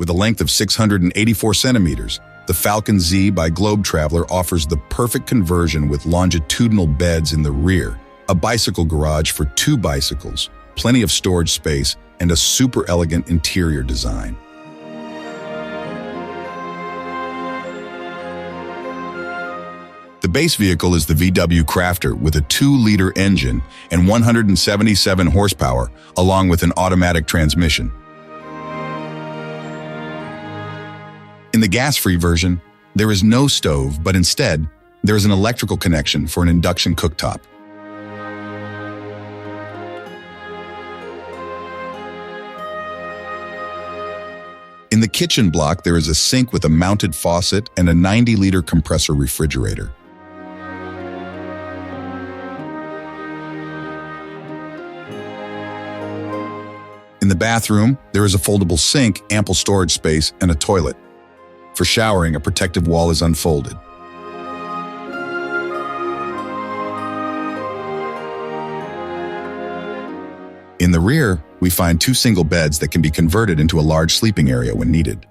With a length of 684 centimeters, the Falcon Z by Globe-Traveller offers the perfect conversion with longitudinal beds in the rear, a bicycle garage for 2 bicycles, plenty of storage space, and a super elegant interior design. The base vehicle is the VW Crafter with a 2-liter engine and 177 horsepower, along with an automatic transmission. In the gas-free version, there is no stove, but instead, there is an electrical connection for an induction cooktop. In the kitchen block, there is a sink with a mounted faucet and a 90-liter compressor refrigerator. In the bathroom, there is a foldable sink, ample storage space, and a toilet. For showering, a protective wall is unfolded. In the rear, we find 2 single beds that can be converted into a large sleeping area when needed.